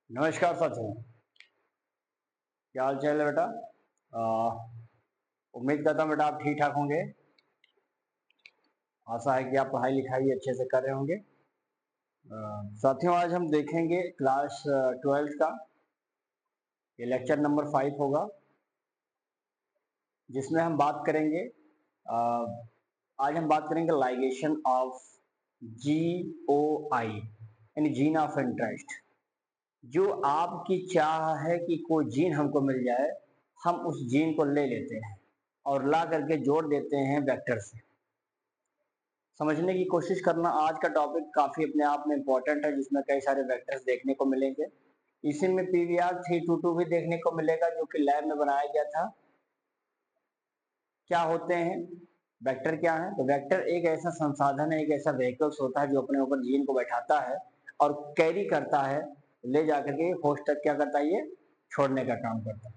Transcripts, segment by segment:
नमस्कार साथियों, क्या हाल चाल है बेटा। उम्मीद करता हूँ बेटा आप ठीक ठाक होंगे। आशा है कि आप पढ़ाई लिखाई अच्छे से कर रहे होंगे। साथियों, आज हम देखेंगे क्लास 12th का ये लेक्चर नंबर 5 होगा, जिसमें हम बात करेंगे आज हम बात करेंगे लाइगेशन ऑफ GOI यानी जीन ऑफ इंटरेस्ट। जो आपकी चाह है कि कोई जीन हमको मिल जाए, हम उस जीन को ले लेते हैं और ला करके जोड़ देते हैं वेक्टर से। समझने की कोशिश करना। आज का टॉपिक काफी अपने आप में इम्पोर्टेंट है, जिसमें कई सारे वेक्टर्स देखने को मिलेंगे। इसी में PVR 322 भी देखने को मिलेगा, जो कि लैब में बनाया गया था। क्या होते हैं वेक्टर, क्या है? तो वेक्टर एक ऐसा संसाधन है, एक ऐसा व्हीकल्स होता है जो अपने ऊपर जीन को बैठाता है और कैरी करता है, ले जाकर के होस्ट तक क्या करता है, ये छोड़ने का काम करता है।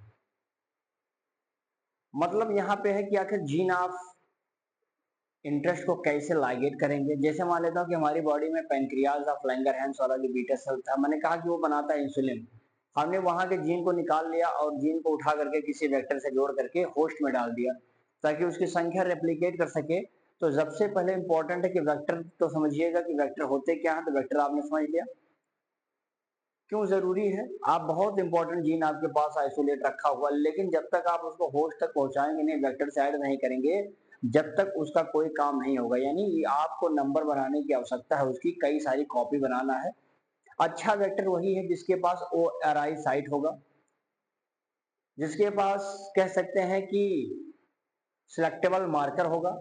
मतलब यहाँ पे है कि आखिर जीन ऑफ इंटरेस्ट को कैसे लाइगेट करेंगे। जैसे मान लेता हूँ कि हमारी बॉडी में पेनक्रियाज ऑफ लैंगरहैंस वाला जो बीटा सेल था, मैंने कहा कि वो बनाता है इंसुलिन। हमने वहां के जीन को निकाल लिया और जीन को उठा करके किसी वेक्टर से जोड़ करके होस्ट में डाल दिया ताकि उसकी संख्या रेप्लिकेट कर सके। तो सबसे पहले इंपॉर्टेंट है कि वेक्टर तो समझिएगा कि वेक्टर होते क्या है। तो वेक्टर आपने समझ लिया क्यों जरूरी है। आप बहुत इंपॉर्टेंट जीन आपके पास आइसोलेट रखा हुआ, लेकिन जब तक आप उसको होस्ट तक पहुंचाएंगे नहीं, वेक्टर से ऐड नहीं करेंगे, जब तक उसका कोई काम नहीं होगा। यानी आपको नंबर बनाने की आवश्यकता है, उसकी कई सारी कॉपी बनाना है। अच्छा वेक्टर वही है जिसके पास ORI साइट होगा, जिसके पास कह सकते हैं कि सिलेक्टेबल मार्कर होगा,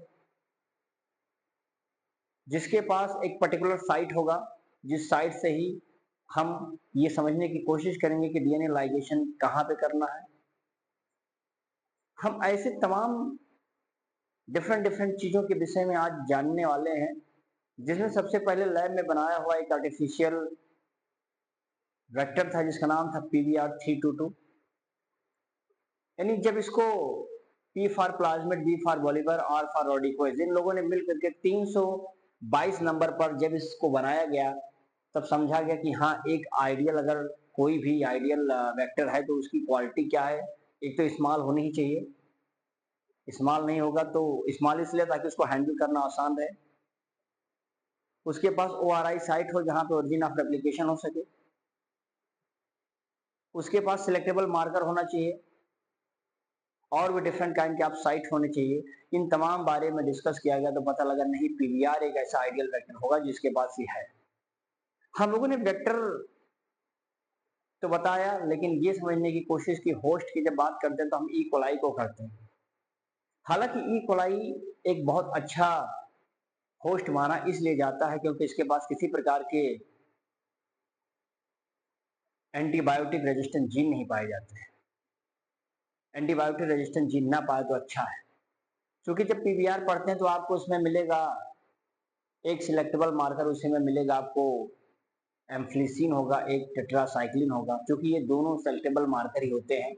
जिसके पास एक पर्टिकुलर साइट होगा, जिस साइट से ही हम ये समझने की कोशिश करेंगे कि DNA लाइगेशन कहाँ पे करना है। हम ऐसे तमाम डिफरेंट चीजों के विषय में आज जानने वाले हैं, जिसमें सबसे पहले लैब में बनाया हुआ एक आर्टिफिशियल वेक्टर था जिसका नाम था PVR 322। यानी जब इसको P for plasmid, B for Bolivar, R for Rodriguez, इन लोगों ने मिल करके 322 नंबर पर जब इसको बनाया गया, तब समझा गया कि हाँ, एक आइडियल, अगर कोई भी आइडियल वेक्टर है तो उसकी क्वालिटी क्या है। एक तो स्मॉल होनी ही चाहिए। स्मॉल नहीं होगा तो स्मॉल इसलिए ताकि उसको हैंडल करना आसान रहे। उसके पास ORI साइट हो जहां पे ओरिजिन ऑफ रेप्लिकेशन हो सके। उसके पास सिलेक्टेबल मार्कर होना चाहिए और भी डिफरेंट काइंड के आप साइट होने चाहिए। इन तमाम बारे में डिस्कस किया गया तो पता लगा नहीं, PVR एक ऐसा आइडियल वेक्टर होगा जिसके पास ये है। हम लोगों ने वेक्टर तो बताया, लेकिन ये समझने की कोशिश की होस्ट की जब बात करते हैं तो हम ई कोलाई को करते हैं। हालांकि ई कोलाई एक बहुत अच्छा होस्ट माना इसलिए जाता है क्योंकि इसके पास किसी प्रकार के एंटीबायोटिक रेजिस्टेंट जीन नहीं पाए जाते हैं। एंटीबायोटिक रेजिस्टेंट जीन ना पाए तो अच्छा है, क्योंकि जब PVR पढ़ते हैं तो आपको उसमें मिलेगा एक सिलेक्टेबल मार्कर, उसी में मिलेगा आपको एम्फलिसिन होगा, एक टेट्रासाइक्लिन होगा, क्योंकि ये दोनों सेलेक्टेबल मार्कर ही होते हैं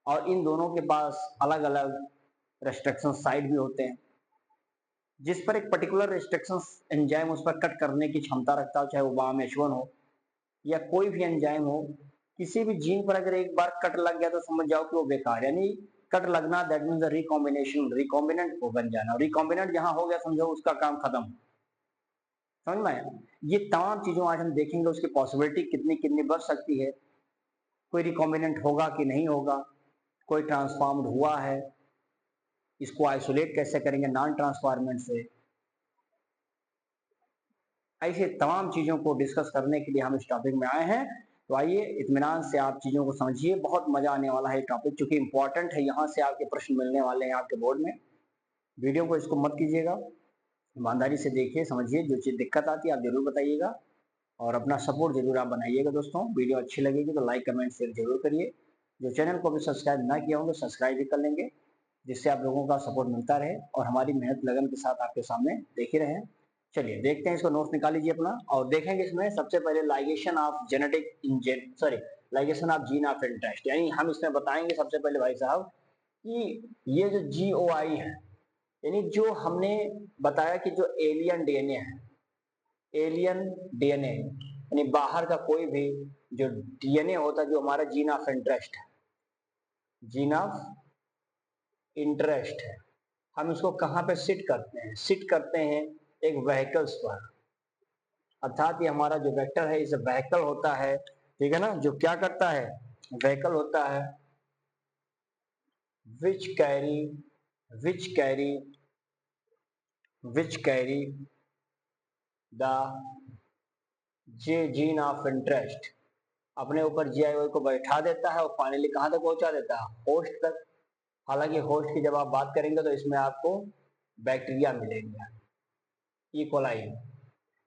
और इन दोनों के पास अलग अलग रेस्ट्रिक्शन साइट भी होते हैं, जिस पर एक पर्टिकुलर रेस्ट्रिक्शन एंजाइम उस पर कट करने की क्षमता रखता हो, चाहे वो BAM-H1 हो या कोई भी एंजाइम हो। किसी भी जीन पर अगर एक बार कट लग गया तो समझ जाओ कि वो बेकार, यानी कट लगना दैट मीन्स रिकॉम्बिनेशन, रिकॉम्बिनेंट को बन जाना। रिकॉम्बिनेंट जहां हो गया समझो उसका काम खत्म। समझ में आया? ये तमाम चीजों आज हम देखेंगे, उसकी पॉसिबिलिटी कितनी कितनी बढ़ सकती है, कोई रिकॉम्बिनेंट होगा कि नहीं होगा, कोई ट्रांसफॉर्म्ड हुआ है, इसको आइसोलेट कैसे करेंगे नॉन ट्रांसफॉर्मेंट से। ऐसे तमाम चीजों को डिस्कस करने के लिए हम इस टॉपिक में आए हैं। तो आइए इत्मीनान से आप चीजों को समझिए, बहुत मजा आने वाला है टॉपिक, चूंकि इंपॉर्टेंट है, यहाँ से आपके प्रश्न मिलने वाले हैं आपके बोर्ड में। वीडियो को इसको मत कीजिएगा, ईमानदारी से देखिए, समझिए, जो चीज दिक्कत आती है आप जरूर बताइएगा और अपना सपोर्ट जरूर आप बनाइएगा। दोस्तों, वीडियो अच्छी लगेगी तो लाइक कमेंट शेयर जरूर करिए। जो चैनल को भी सब्सक्राइब ना किया होंगे सब्सक्राइब भी कर लेंगे, जिससे आप लोगों का सपोर्ट मिलता रहे और हमारी मेहनत लगन के साथ आपके सामने देखे रहे। चलिए देखते हैं, इसको नोट्स निकाल लीजिए अपना और देखेंगे इसमें सबसे पहले ligation of ligation of gene of interest. यानी हम इसमें बताएंगे सबसे पहले भाई साहब कि ये जो GOI है, यानी जो हमने बताया कि जो एलियन DNA है, एलियन DNA यानी बाहर का कोई भी जो डीएनए होता है, जो हमारा जीन ऑफ इंटरेस्ट है, जीन ऑफ इंटरेस्ट है, हम इसको कहाँ पे सिट करते हैं? सिट करते हैं एक व्हीकल्स पर, अर्थात ये हमारा जो वेक्टर है इसे व्हीकल होता है, ठीक है ना, जो क्या करता है? व्हीकल होता है which carry which carry which carry the gene of interest, अपने ऊपर जीआईओ को बैठा देता है और फाइनली कहां तक पहुंचा देता है? होस्ट तक। हालांकि होस्ट की जब आप बात करेंगे तो इसमें आपको बैक्टीरिया मिलेंगे, इकोलाई।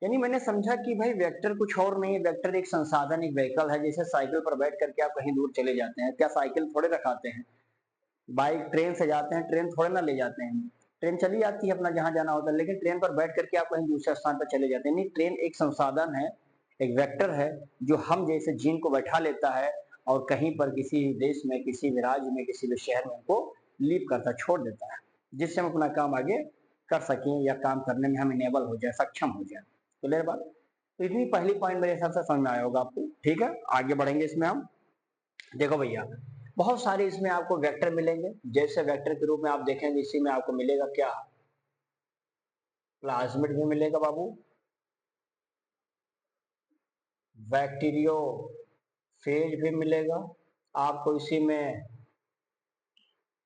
यानी मैंने समझा कि भाई वेक्टर कुछ और नहीं है, वेक्टर एक संसाधन, एक व्हीकल है। जैसे साइकिल पर बैठ करके आप कहीं दूर चले जाते हैं, क्या साइकिल थोड़े रखाते हैं? बाइक ट्रेन से जाते हैं, ट्रेन थोड़े ना ले जाते हैं, ट्रेन चली जाती है अपना जहां जाना होता है, लेकिन ट्रेन पर बैठ करके आप कहीं दूसरे स्थान पर चले जाते हैं। नहीं, ट्रेन एक संसाधन है, एक वेक्टर है, जो हम जैसे जीन को बैठा लेता है और कहीं पर किसी देश में, किसी भी राज्य में, किसी भी शहर में उनको लीव करता, छोड़ देता है, जिससे हम अपना काम आगे कर सकें या काम करने में हम इनेबल हो जाए, सक्षम हो जाए। क्लियर बात? तो इतनी पहली पॉइंट मेरे हिसाब से समझ में आया होगा आपको। ठीक है, आगे बढ़ेंगे इसमें हम। देखो भैया, बहुत सारे इसमें आपको वेक्टर मिलेंगे। जैसे वेक्टर के रूप में आप देखेंगे, इसी में आपको मिलेगा क्या? प्लाज्मिड भी मिलेगा बाबू, बैक्टीरियोफेज भी मिलेगा आपको, इसी में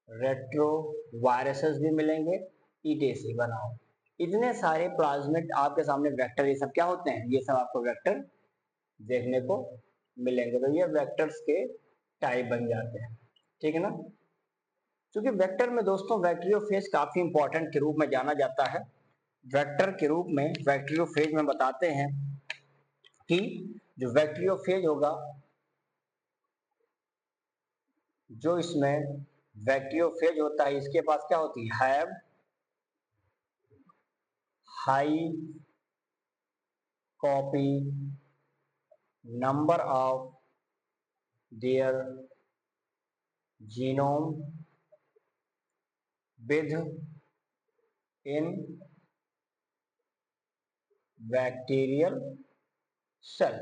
रेट्रो वायरसेस भी मिलेंगे, ईटीसी बनाओ। इतने सारे प्लाज्मिड आपके सामने वेक्टर, ये सब क्या होते हैं? ये सब आपको वेक्टर देखने को मिलेंगे। तो ये वेक्टर्स के टाइप बन जाते हैं, ठीक है ना। क्योंकि वेक्टर में दोस्तों बैक्टीरियोफेज काफी इंपॉर्टेंट के रूप में जाना जाता है। वेक्टर के रूप में बैक्टीरियोफेज में बताते हैं कि जो बैक्टीरियोफेज होगा, जो इसमें बैक्टीरियोफेज होता है, इसके पास क्या होती है? Have high copy number of their genome within bacterial cell.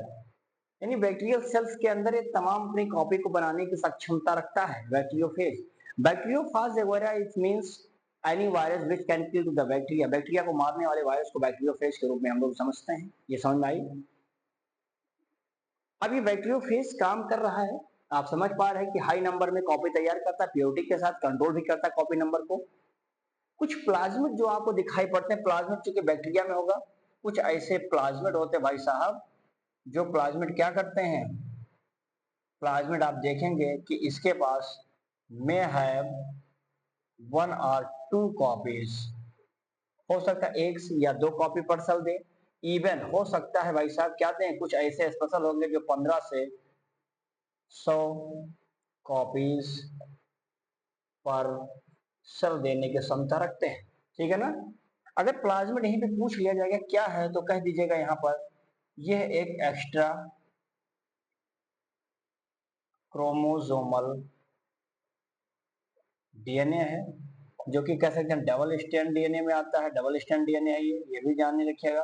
यानी बैक्टीरियल सेल्स के अंदर ये तमाम अपनी कॉपी को बनाने की सक्षमता रखता है बैक्टीरियोफेज। बैक्टीरियोफाज वगैरह it means any virus which can kill the bacteria, bacteria को मारने वाले वायरस को बैक्टीरियोफेज के रूप में हम लोग समझते हैं। ये समझ में आई? अब ये बैक्टीरियोफेज काम कर रहा है, आप समझ पा रहे हैं कि हाई नंबर में कॉपी तैयार करता है, पीओटी के साथ कंट्रोल भी करता है कॉपी नंबर को। कुछ प्लाज्मिड जो आपको दिखाई पड़ते हैं, प्लाज्मिड चूंकि बैक्टीरिया में होगा, कुछ ऐसे प्लाज्मिड होते हैं भाई साहब, जो प्लाज्मिड क्या करते हैं? प्लाज्मिड आप देखेंगे कि इसके पास मे हैव 1 or 2 कॉपीज, हो सकता है 1 या 2 कॉपी पर सेल दे। इवन हो सकता है भाई साहब क्या दें, कुछ ऐसे स्पेशल होंगे जो 15 से 100 कॉपीज पर सेल देने की क्षमता रखते हैं, ठीक है ना। अगर प्लाज्मिड यहीं पे पूछ लिया जाएगा क्या है, तो कह दीजिएगा यहाँ पर यह एक एक्स्ट्रा क्रोमोसोमल डीएनए है, जो कि कह सकते हैं डबल स्ट्रैंड डीएनए में आता है। डबल स्ट्रैंड डीएनए है ये भी जानने रखिएगा,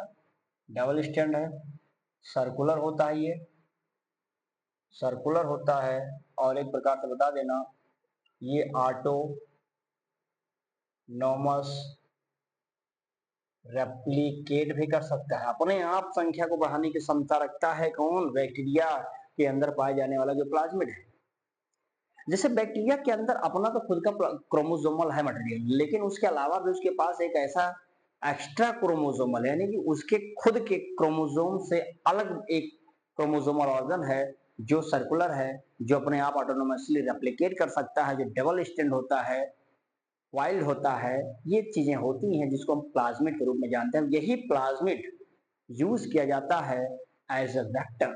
डबल स्ट्रैंड है, सर्कुलर होता है, ये सर्कुलर होता है, और एक प्रकार से बता देना ये ऑटोनोमस रेप्लिकेट भी कर सकता है, अपने आप संख्या को बढ़ाने की क्षमता रखता है। कौन? बैक्टीरिया के अंदर पाए जाने वाला जो प्लाज्मिड है। जैसे बैक्टीरिया के अंदर अपना तो खुद का क्रोमोसोमल है मटेरियल, लेकिन उसके अलावा भी उसके पास एक ऐसा एक्स्ट्रा क्रोमोसोमल है, यानी कि उसके खुद के क्रोमोसोम से अलग एक क्रोमोसोमल ऑर्गन है, जो सर्कुलर है, जो अपने आप ऑटोनोमसली रेप्लिकेट कर सकता है, जो डबल स्टैंड होता है, वाइल्ड होता है। ये चीजें होती हैं जिसको हम प्लाज्मिड के रूप में जानते हैं। यही प्लाज्मिड यूज किया जाता है एज अ वेक्टर।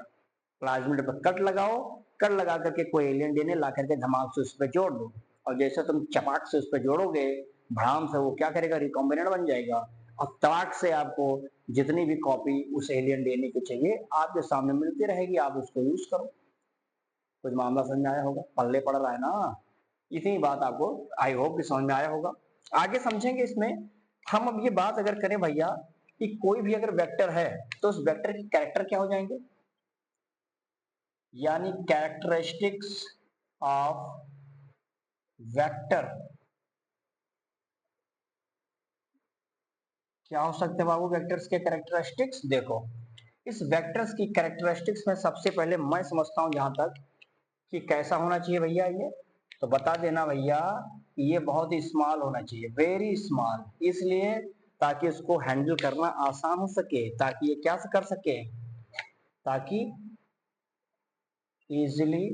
प्लाज्मिड पर कट लगाओ, कट लगा करके कोई एलियन डीएनए ला करके धमाक से उस पर जोड़ दो, और जैसे तुम चपाक से उस पर जोड़ोगे, भड़ाम से वो क्या करेगा? रिकॉम्बिनेंट बन जाएगा, और तड़ाक से आपको जितनी भी कॉपी उस एलियन डीएनए की चाहिए आपके सामने मिलती रहेगी, आप उसको यूज करो। कुछ मामला समझ में आया होगा, पल्ले पड़ रहा है ना। इतनी बात आपको आई होप कि समझ में आया होगा। आगे समझेंगे इसमें हम। अब ये बात अगर करें भैया कि कोई भी अगर वेक्टर है तो उस वेक्टर के कैरेक्टर क्या हो जाएंगे? यानी कैरेक्टरिस्टिक्स ऑफ वेक्टर क्या हो सकते हैं बाबू? वेक्टर्स के कैरेक्टरिस्टिक्स देखो, इस वेक्टर्स की कैरेक्टरिस्टिक्स में सबसे पहले मैं समझता हूं जहां तक कि कैसा होना चाहिए भैया ये, तो बता देना भैया, ये बहुत ही स्मॉल होना चाहिए, वेरी स्मॉल, इसलिए ताकि उसको हैंडल करना आसान हो सके, ताकि ये क्या कर सके, ताकि इजिली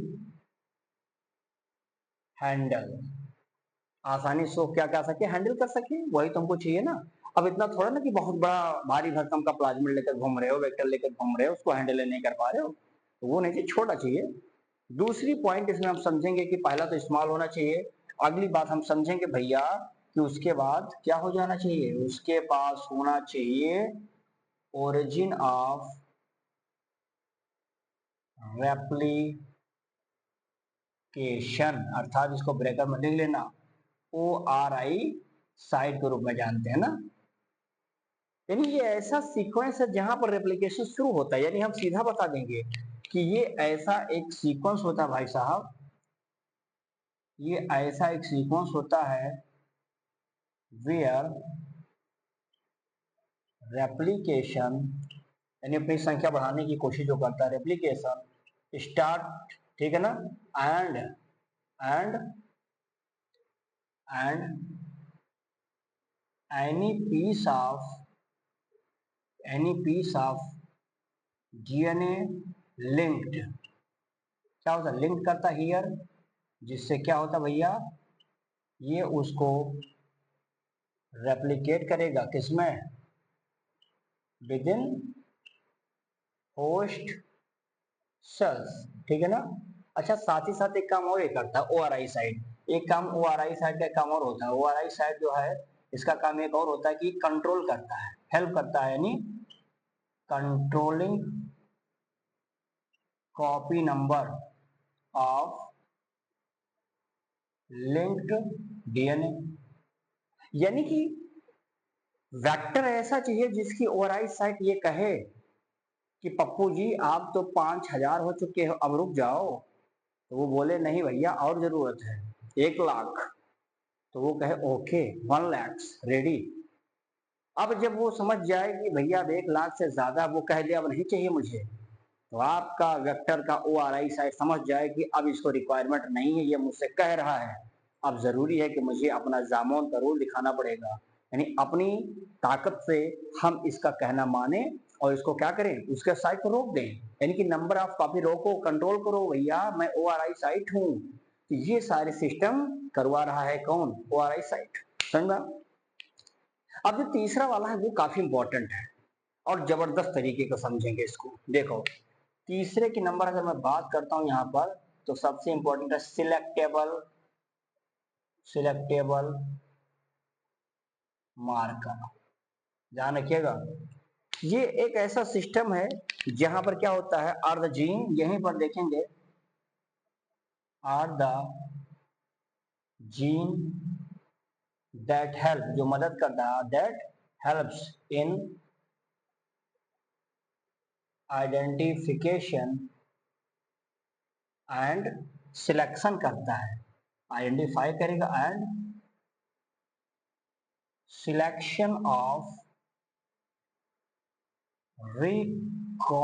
हैंडल, आसानी से क्या कर सके, हैंडल कर सके, वही तुमको चाहिए ना। अब इतना थोड़ा ना कि बहुत बड़ा भारी भरकम का प्लाज्मिड लेकर घूम रहे हो, वेक्टर लेकर घूम रहे हो, उसको हैंडल नहीं कर पा रहे हो, तो वो नहीं चाहिए, छोटा चाहिए। दूसरी पॉइंट इसमें हम समझेंगे कि पहला तो स्मॉल होना चाहिए, अगली बात हम समझेंगे भैया कि उसके बाद क्या हो जाना चाहिए, उसके पास होना चाहिए ओरिजिन ऑफ रेप्लिकेशन, अर्थात इसको ब्रेकर में लिख लेना, ओ आर आई साइड के रूप में जानते हैं ना। यानी ये ऐसा सीक्वेंस है जहां पर रेप्लिकेशन शुरू होता है, यानी हम सीधा बता देंगे कि ये ऐसा एक सीक्वेंस होता है भाई साहब, ये ऐसा एक सीक्वेंस होता है वेयर रेप्लिकेशन, यानी अपनी संख्या बढ़ाने की कोशिश जो करता है, रेप्लिकेशन स्टार्ट, ठीक है ना, and and and any piece of DNA linked, क्या होता है, लिंक करता हियर, जिससे क्या होता भैया, ये उसको रेप्लिकेट करेगा किसमें, विद इन होस्ट सेल्स, ठीक है ना। अच्छा, साथ ही साथ एक काम और ये करता है ओ आर आई साइड, एक काम ओ आर आई साइड का काम और होता है, ओ आर आई साइड जो है इसका काम एक और होता है कि कंट्रोल करता है, हेल्प करता है, यानी controlling copy number of linked DNA, यानी कि वेक्टर ऐसा चाहिए जिसकी ओ आर आई साइट ये कहे कि पप्पू जी आप तो 5,000 हो चुके हो, अब रुक जाओ, तो वो बोले नहीं भैया और जरूरत है 1,00,000, तो वो कहे ओके 1,00,000 रेडी। अब जब वो समझ जाए कि भैया अब 1,00,000 से ज्यादा, वो कह दे अब नहीं चाहिए मुझे, तो आपका वेक्टर का ओ आर आई साइड समझ जाए कि अब इसको रिक्वायरमेंट नहीं है, ये मुझसे कह रहा है, अब जरूरी है कि मुझे अपना जामोन का रोल दिखाना पड़ेगा, यानी अपनी ताकत से हम इसका कहना माने और इसको क्या करें, उसके साइड को रोक दें, यानी कि नंबर ऑफ कॉपी रोको, कंट्रोल करो भैया, मैं ओ आर आई साइट हूं, तो ये सारे सिस्टम करवा रहा है कौन, ओ आर आई साइट, समझा। अब जो तीसरा वाला है वो काफी इंपॉर्टेंट है और जबरदस्त तरीके का समझेंगे इसको, देखो तीसरे की नंबर अगर मैं बात करता हूं यहां पर, तो सबसे इंपॉर्टेंट है सिलेक्टेबल, सिलेक्टेबल मार्कर, ध्यान रखिएगा। ये एक ऐसा सिस्टम है जहां पर क्या होता है, आर द जीन, यहीं पर देखेंगे, are the gene that help, जो मदद करता है, that helps in identification and selection करता है, आइडेंटिफाई करेगा and selection of recombinant,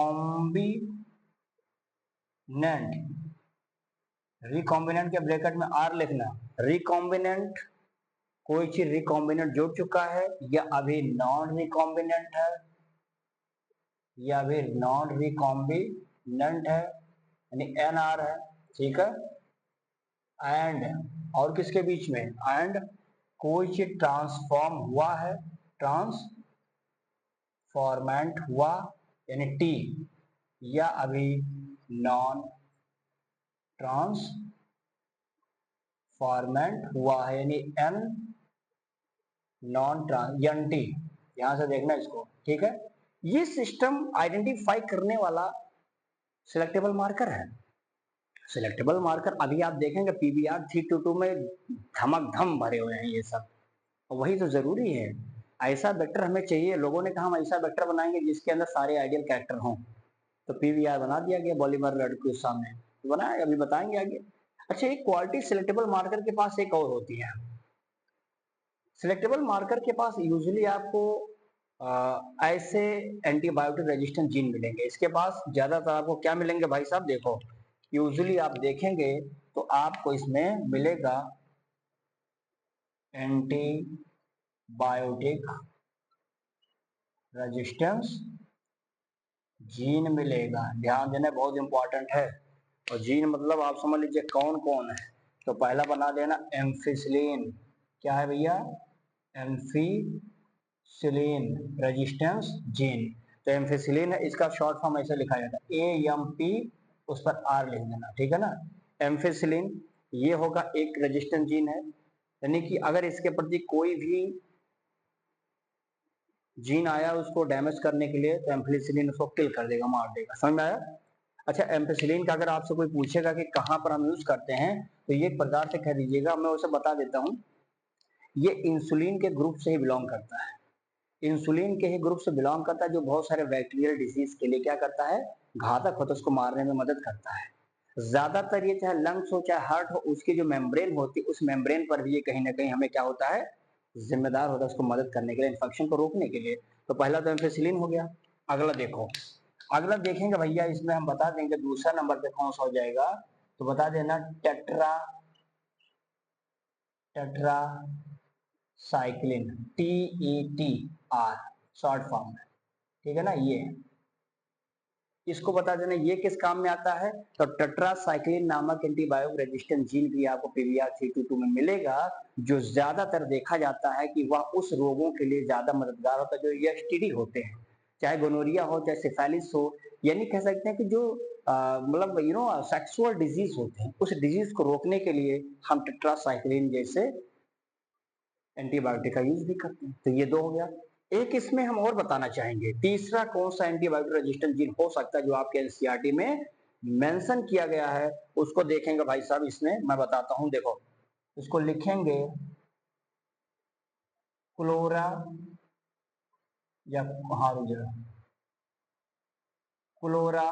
recombinant के ब्रैकेट में आर लिखना, रिकॉम्बिनेंट, कोई चीज रिकॉम्बिनेंट जुड़ चुका है या अभी नॉन रिकॉम्बिनेंट है, या अभी नॉन रिकॉम्बिनेंट है, यानी एन आर है, ठीक है, एंड और किसके बीच में, एंड कोई चीज ट्रांसफॉर्म हुआ है, ट्रांसफॉर्मेंट हुआ यानी टी, या अभी नॉन ट्रांसफॉर्मेंट हुआ है यानी N, non trans N T, यहां से देखना इसको, ठीक है। ये सिस्टम आइडेंटिफाई करने वाला सिलेक्टेबल मार्कर है। सिलेक्टेबल मार्कर अभी आप देखेंगे पीबीआर 322 में धमक धम भरे हुए हैं ये सब, और वही तो जरूरी है, ऐसा वेक्टर हमें चाहिए, लोगों ने कहा हम ऐसा वेक्टर बनाएंगे जिसके अंदर सारे आइडियल कैरेक्टर हों, तो पीवीआर बना दिया गया पॉलीमर रेड के सामने, तो बनाया, अभी बताएंगे आगे। अच्छा, एक क्वालिटी सिलेक्टेबल मार्कर के पास एक और होती है। सिलेक्टेबल मार्कर के पास यूजुअली आपको ऐसे एंटीबायोटिक रेजिस्टेंट जीन मिलेंगे। इसके पास ज्यादातर आपको क्या मिलेंगे भाई साहब, देखो यूजुअली आप देखेंगे तो आपको इसमें मिलेगा एंटीबायोटिक रेजिस्टेंस जीन मिलेगा। ध्यान देना बहुत इंपॉर्टेंट है। और जीन मतलब आप समझ लीजिए कौन कौन है। तो पहला बना देना एम्फिसिलिन। क्या है भैया, एम्फिसिलिन रेजिस्टेंस जीन। तो एम्फिसिलिन है, इसका शॉर्ट फॉर्म ऐसे लिखा जाता है AMP, उस पर R लिख देना, ठीक है ना। एम्फिसिलिन ये होगा एक रेजिस्टेंट जीन है, यानी कि अगर इसके प्रति कोई भी जीन आया उसको डैमेज करने के लिए तो एम्फिसिलिन उसको किल कर देगा, मार देगा। समझ में आया। अच्छा, एम्फिसिलिन का अगर आपसे कोई पूछेगा कि कहाँ पर हम यूज करते हैं तो ये एक प्रकार से कह दीजिएगा, मैं उसे बता देता हूँ, ये इंसुलिन के ग्रुप से ही बिलोंग करता है। इंसुलिन के ही ग्रुप से बिलोंग करता है, जो बहुत सारे बैक्टीरियल डिजीज के लिए क्या करता है, घातक होता है, उसको मारने में मदद करता है। ज्यादातर ये चाहे लंग्स हो चाहे हार्ट हो, उसकी जो मेम्ब्रेन होती है उस मेम्ब्रेन पर भी ये कहीं ना कहीं हमें क्या होता है, जिम्मेदार होता है उसको मदद करने के लिए, इन्फेक्शन को रोकने के लिए। तो पहला तो एम्फिसिलिन हो गया। अगला देखो, अगला देखेंगे भैया, इसमें हम बता देंगे दूसरा नंबर पे कौन सा हो जाएगा, तो बता देना tetra tetra cyclin, TETR short form है, ठीक है ना। ये इसको बता देना ये किस काम में आता है, तो टेट्रासाइक्लिन नामक एंटीबायोटिक रेजिस्टेंट जीन भी आपको पीवीआर 322 में मिलेगा, जो ज्यादातर देखा जाता है कि वह उस रोगों के लिए ज्यादा मददगार होता है जो एसटीडी होते हैं, चाहे गोनोरिया हो चाहे सिफेलिस हो, यानी कह सकते हैं कि जो मतलब सेक्सुअल डिजीज होते हैं, उस डिजीज को रोकने के लिए हम टेट्रासाइक्लिन जैसे एंटीबायोटिक का यूज भी करते हैं। तो ये दो हो गया। एक इसमें हम और बताना चाहेंगे, तीसरा कौन सा एंटीबायोटिक रेजिस्टेंट जीन हो सकता है जो आपके एनसीईआरटी में मेंशन किया गया है, उसको देखेंगे भाई साहब। इसमें मैं बताता हूं, देखो इसको लिखेंगे क्लोरा या हाँ क्लोरा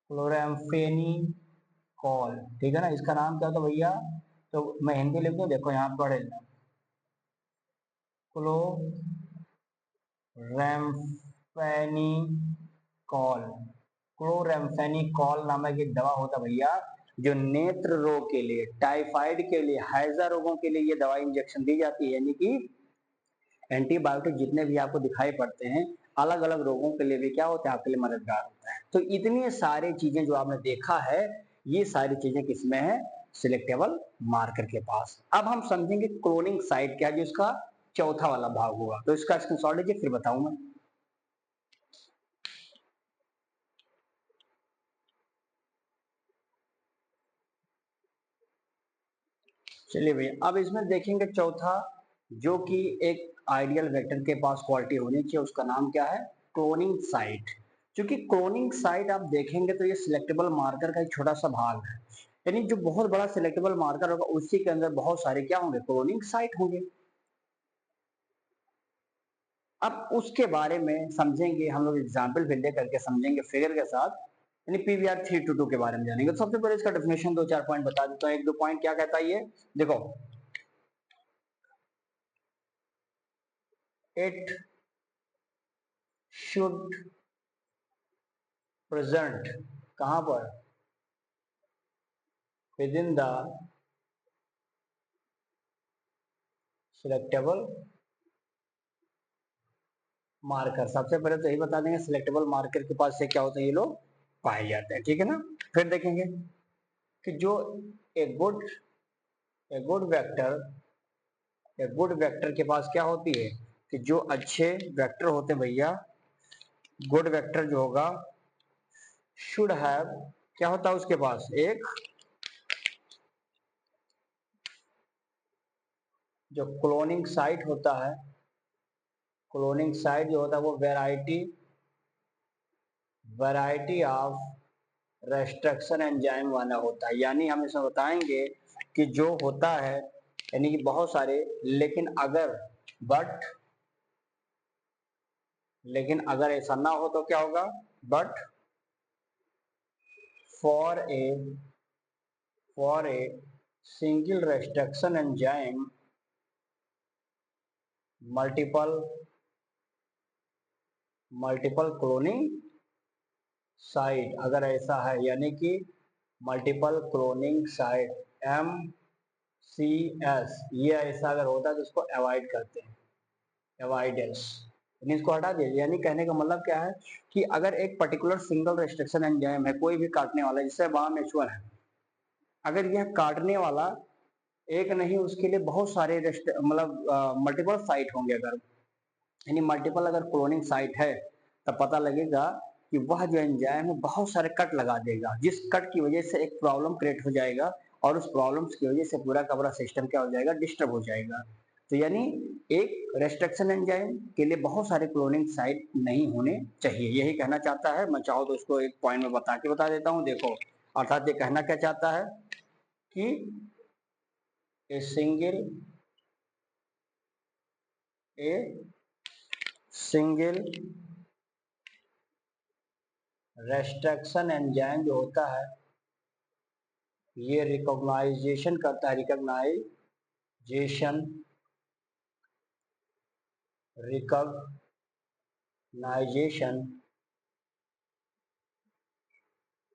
क्लोराम्फेनिकॉल, ठीक है ना। इसका नाम क्या था भैया, तो मैं हिंदी लिख दूं, देखो यहाँ पढ़े क्लोरैम्फेनिकॉल। क्लोरैम्फेनिकॉल नामक एक दवा होता भैया, जो नेत्र रोग के लिए, टाइफाइड के लिए, हैजा रोगों के लिए ये दवा इंजेक्शन दी जाती है। यानी कि एंटीबायोटिक जितने भी आपको दिखाई पड़ते हैं अलग अलग रोगों के लिए भी क्या होता है, आपके लिए मददगार होता है। तो इतनी सारी चीजें जो आपने देखा है, ये सारी चीजें किसमें है, सिलेक्टेबल मार्कर के पास। अब हम समझेंगे क्लोनिंग साइट क्या है, जो इसका चौथा वाला भाग हुआ। तो इसका स्क्रीनशॉट लीजिए, फिर बताऊं मैं। चलिए भैया, अब इसमें देखेंगे चौथा, जो कि एक आइडियल वेक्टर के पास क्वालिटी होनी चाहिए, उसका नाम क्या है, क्लोनिंग साइट। क्योंकि क्लोनिंग साइट आप देखेंगे तो ये सिलेक्टेबल मार्कर का एक छोटा सा भाग है, यानी जो बहुत बड़ा सिलेक्टेबल मार्कर होगा उसी के अंदर बहुत सारे क्या होंगे, क्लोनिंग साइट होंगे। अब उसके बारे में समझेंगे हम लोग, एग्जाम्पल भी दे करके समझेंगे फिगर के साथ, यानी पीवीआर 322 के बारे में जानेंगे। तो सबसे पहले इसका डेफिनेशन दो चार पॉइंट बता देता हूँ। एक दो पॉइंट क्या कहता है ये, देखो, इट शुड प्रेजेंट कहां पर, with in the selectable marker. सबसे पहले तो यही बता देंगे सिलेक्टेबल मार्कर के पास से क्या होते हैं, ये लोग पाए जाते हैं, ठीक है ना। फिर देखेंगे कि जो a good a good vector a good vector के पास क्या होती है, कि जो अच्छे वेक्टर होते हैं भैया, गुड वेक्टर जो होगा शुड हैव, क्या होता है उसके पास, एक जो क्लोनिंग साइट होता है, क्लोनिंग साइट जो होता है वो वैरायटी ऑफ रेस्ट्रिक्शन एंजाइम वाला होता है। यानी हम इसमें बताएंगे कि जो होता है, यानी कि बहुत सारे, लेकिन अगर बट लेकिन अगर ऐसा ना हो तो क्या होगा, but for a single restriction enzyme multiple cloning site, अगर ऐसा है यानी कि मल्टीपल क्लोनिंग साइट MCS, ये ऐसा अगर होता है तो उसको अवॉइड करते हैं, अवॉइडेंस, यानी इसको हटा दिया। यानी कहने का मतलब क्या है कि अगर एक पर्टिकुलर सिंगल रेस्ट्रिक्शन एंजाइम है, कोई भी काटने वाला, जैसे BAM-H1 है, अगर यह काटने वाला एक नहीं, उसके लिए बहुत सारे मतलब मल्टीपल साइट होंगे, अगर यानी मल्टीपल अगर क्लोनिंग साइट है, तब पता लगेगा कि वह जो एंजाइम है बहुत सारे कट लगा देगा, जिस कट की वजह से एक प्रॉब्लम क्रिएट हो जाएगा, और उस प्रॉब्लम्स की वजह से पूरा का पूरा सिस्टम क्या हो जाएगा, डिस्टर्ब हो जाएगा। तो यानी एक रेस्ट्रिक्शन एंजाइम के लिए बहुत सारे क्लोनिंग साइट नहीं होने चाहिए, यही कहना चाहता है। मैं चाहूँ तो उसको एक पॉइंट में बता देता हूँ। देखो, अर्थात ये कहना क्या चाहता है कि ए सिंगल रेस्ट्रिक्शन एंजाइम जो होता है, ये रिकॉग्नाइजेशन करता है, रिकॉग्नाइजेशन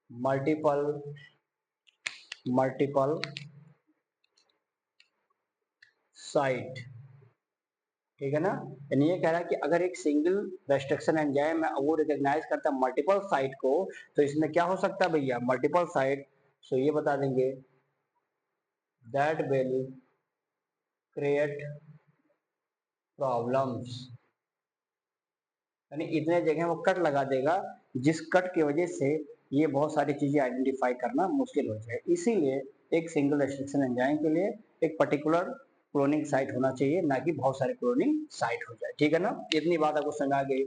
मल्टीपल साइट, ठीक है ना। यानी ये कह रहा है कि अगर एक सिंगल रेस्ट्रिक्शन एंजाइम है, वो रिकॉग्नाइज करता है मल्टीपल साइट को, तो इसमें क्या हो सकता है भैया, मल्टीपल साइट। सो ये बता देंगे दैट विल क्रिएट प्रॉब्लम्स, यानी इतने जगह वो कट लगा देगा, जिस कट की वजह से ये बहुत सारी चीजें आइडेंटिफाई करना मुश्किल हो जाए। इसीलिए एक सिंगल रेस्ट्रिक्शन एंजाइम के लिए एक पर्टिकुलर क्लोनिंग साइट होना चाहिए, ना कि बहुत सारे क्लोनिंग साइट हो जाए, ठीक है ना। इतनी बात आपको समझ आ गई।